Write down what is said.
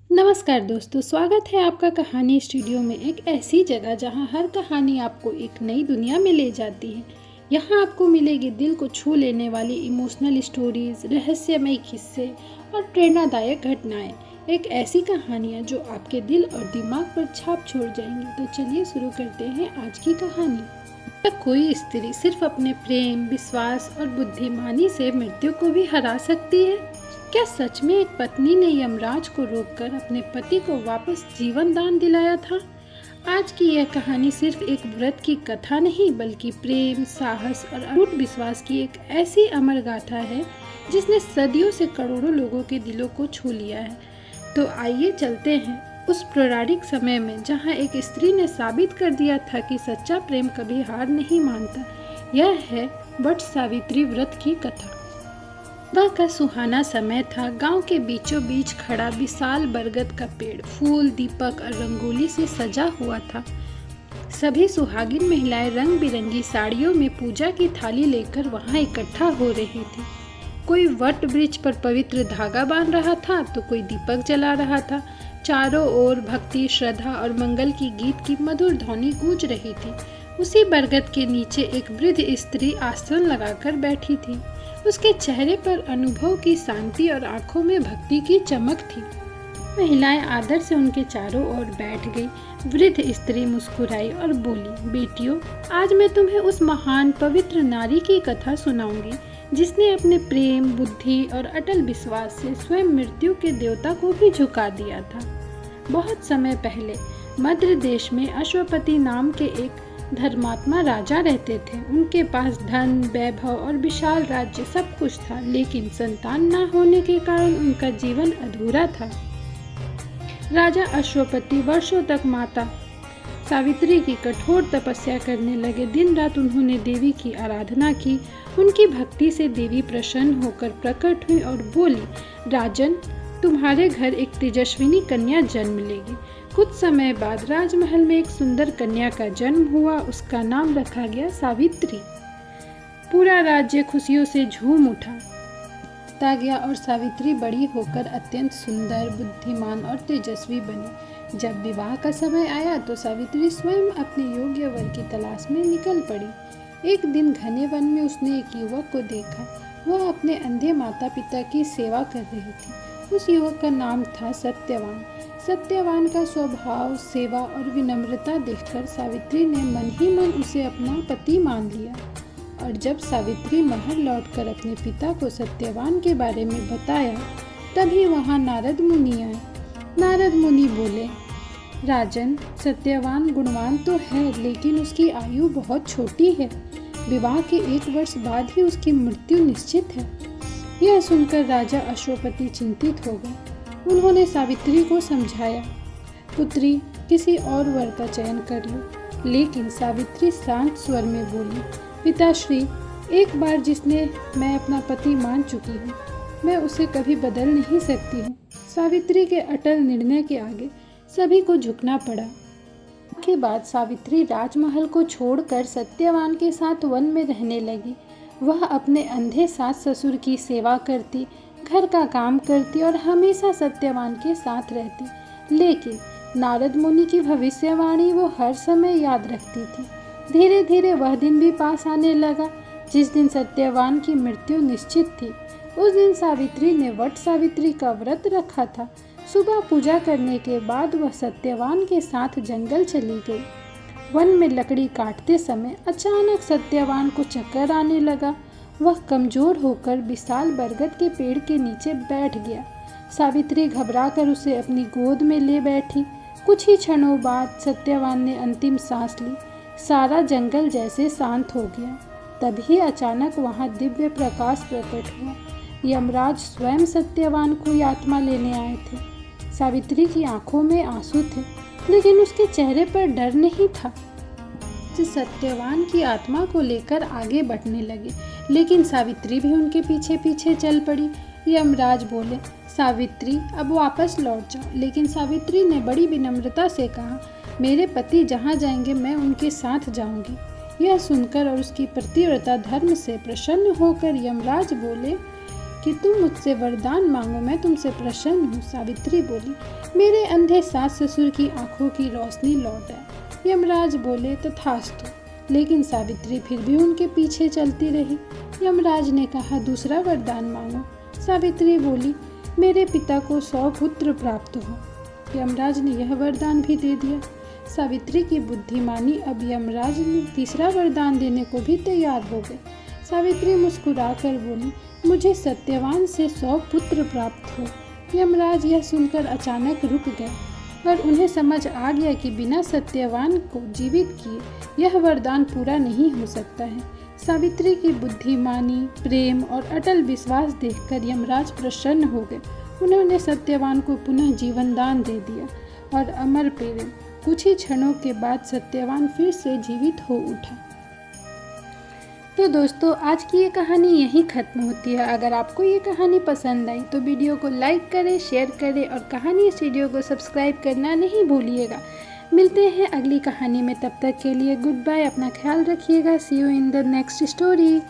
नमस्कार दोस्तों, स्वागत है आपका कहानी स्टूडियो में। एक ऐसी जगह जहां हर कहानी आपको एक नई दुनिया में ले जाती है। यहां आपको मिलेगी दिल को छू लेने वाली इमोशनल स्टोरीज, रहस्यमय किस्से और प्रेरणादायक घटनाएं। एक ऐसी कहानियां जो आपके दिल और दिमाग पर छाप छोड़ जाएंगी। तो चलिए शुरू करते हैं आज की कहानी। क्या कोई स्त्री सिर्फ अपने प्रेम, विश्वास और बुद्धिमानी से मृत्यु को भी हरा सकती है? क्या सच में एक पत्नी ने यमराज को रोककर अपने पति को वापस जीवन दान दिलाया था? आज की यह कहानी सिर्फ एक व्रत की कथा नहीं, बल्कि प्रेम, साहस और अटूट विश्वास की एक ऐसी अमर गाथा है जिसने सदियों से करोड़ों लोगों के दिलों को छू लिया है। तो आइए चलते हैं उस पौराणिक समय में जहां एक स्त्री ने साबित कर दिया था कि सच्चा प्रेम कभी हार नहीं मानता। यह है वट सावित्री व्रत की कथा। सुबह का सुहाना समय था। गांव के बीचों बीच खड़ा विशाल बरगद का पेड़ फूल, दीपक और रंगोली से सजा हुआ था। सभी सुहागिन महिलाएं रंग बिरंगी साड़ियों में पूजा की थाली लेकर वहां इकट्ठा हो रही थी। कोई वट वृक्ष पर पवित्र धागा बांध रहा था तो कोई दीपक जला रहा था। चारों ओर भक्ति, श्रद्धा और मंगल की गीत की मधुर ध्वनि गूंज रही थी। उसी बरगद के नीचे एक वृद्ध स्त्री आसन लगाकर बैठी थी। उसके चेहरे पर अनुभव की शांति और आंखों में भक्ति की चमक थी। महिलाएं आदर से उनके चारों ओर बैठ गई। वृद्ध स्त्री मुस्कुराई और बोली, बेटियों, आज मैं तुम्हें उस महान पवित्र नारी की कथा सुनाऊंगी जिसने अपने प्रेम, बुद्धि और अटल विश्वास से स्वयं मृत्यु के देवता को भी झुका दिया था। बहुत समय पहले मध्य देश में अश्वपति नाम के एक धर्मात्मा राजा रहते थे। उनके पास धन, वैभव और विशाल राज्य सब कुछ था, लेकिन संतान न होने के कारण उनका जीवन अधूरा था। राजा अश्वपति वर्षों तक माता सावित्री की कठोर तपस्या करने लगे। दिन रात उन्होंने देवी की आराधना की। उनकी भक्ति से देवी प्रसन्न होकर प्रकट हुई और बोली, राजन, तुम्हारे घर एक तेजस्विनी कन्या जन्म लेगी। कुछ समय बाद राजमहल में एक सुंदर कन्या का जन्म हुआ। उसका नाम रखा गया सावित्री। पूरा राज्य खुशियों से झूम उठा गया और सावित्री बड़ी होकर अत्यंत सुंदर, बुद्धिमान और तेजस्वी बनी। जब विवाह का समय आया तो सावित्री स्वयं अपने योग्य वर की तलाश में निकल पड़ी। एक दिन घने वन में उसने एक युवक को देखा। वह अपने अंधे माता पिता की सेवा कर रही थी। उस युवक का नाम था सत्यवान। सत्यवान का स्वभाव, सेवा और विनम्रता देखकर सावित्री ने मन ही मन उसे अपना पति मान लिया। और जब सावित्री महल लौटकर अपने पिता को सत्यवान के बारे में बताया, तभी वहां नारद मुनि आए। नारद मुनि बोले, राजन, सत्यवान गुणवान तो है, लेकिन उसकी आयु बहुत छोटी है। विवाह के 1 वर्ष बाद ही उसकी मृत्यु निश्चित है। यह सुनकर राजा अश्वपति चिंतित हो गए। उन्होंने सावित्री को समझाया, पुत्री, किसी और वर का चयन कर लो। लेकिन सावित्री शांत स्वर में बोली, पिताश्री, एक बार जिसने मैं अपना पति मान चुकी हूँ, मैं उसे कभी बदल नहीं सकती हूँ। सावित्री के अटल निर्णय के आगे सभी को झुकना पड़ा। के बाद सावित्री राजमहल को छोड़कर सत्यवान के साथ वन में रहने लगी। वह अपने अंधे सास ससुर की सेवा करती, घर का काम करती और हमेशा सत्यवान के साथ रहती। लेकिन नारद मुनि की भविष्यवाणी वो हर समय याद रखती थी। धीरे धीरे वह दिन भी पास आने लगा जिस दिन सत्यवान की मृत्यु निश्चित थी। उस दिन सावित्री ने वट सावित्री का व्रत रखा था। सुबह पूजा करने के बाद वह सत्यवान के साथ जंगल चली गई। वन में लकड़ी काटते समय अचानक सत्यवान को चक्कर आने लगा। वह कमजोर होकर विशाल बरगद के पेड़ के नीचे बैठ गया। सावित्री घबराकर उसे अपनी गोद में ले बैठी। कुछ ही क्षणों बाद सत्यवान ने अंतिम सांस ली। सारा जंगल जैसे शांत हो गया। तभी अचानक वहां दिव्य प्रकाश प्रकट हुआ। यमराज स्वयं सत्यवान को आत्मा लेने आए थे। सावित्री की आंखों में आंसू थे, लेकिन उसके चेहरे पर डर नहीं था। सत्यवान की आत्मा को लेकर आगे बढ़ने लगे, लेकिन सावित्री भी उनके पीछे पीछे चल पड़ी। यमराज बोले, सावित्री, अब वापस लौट जाओ। लेकिन सावित्री ने बड़ी विनम्रता से कहा, मेरे पति जहाँ जाएंगे मैं उनके साथ जाऊंगी। यह सुनकर और उसकी पतिव्रता धर्म से प्रसन्न होकर यमराज बोले, कि तुम मुझसे वरदान मांगो, मैं तुमसे प्रसन्न हूँ। सावित्री बोली, मेरे अंधे सास ससुर की आंखों की रोशनी लौट आए। यमराज बोले, तथास्तु। लेकिन सावित्री फिर भी उनके पीछे चलती रही। यमराज ने कहा, दूसरा वरदान मांगो। सावित्री बोली, मेरे पिता को 100 पुत्र प्राप्त हो। यमराज ने यह वरदान भी दे दिया। सावित्री की बुद्धिमानी अब यमराज ने तीसरा वरदान देने को भी तैयार हो गए। सावित्री मुस्कुराकर बोली, मुझे सत्यवान से 100 पुत्र प्राप्त हो। यमराज यह सुनकर अचानक रुक गए और उन्हें समझ आ गया कि बिना सत्यवान को जीवित किए यह वरदान पूरा नहीं हो सकता है। सावित्री की बुद्धिमानी, प्रेम और अटल विश्वास देखकर यमराज प्रसन्न हो गए। उन्होंने सत्यवान को पुनः जीवन दान दे दिया और अमर प्रेम। कुछ ही क्षणों के बाद सत्यवान फिर से जीवित हो उठा। तो दोस्तों, आज की ये कहानी यहीं ख़त्म होती है। अगर आपको ये कहानी पसंद आई तो वीडियो को लाइक करें, शेयर करें और कहानी स्टूडियो को सब्सक्राइब करना नहीं भूलिएगा। मिलते हैं अगली कहानी में, तब तक के लिए गुड बाय। अपना ख्याल रखिएगा। See you in the next story.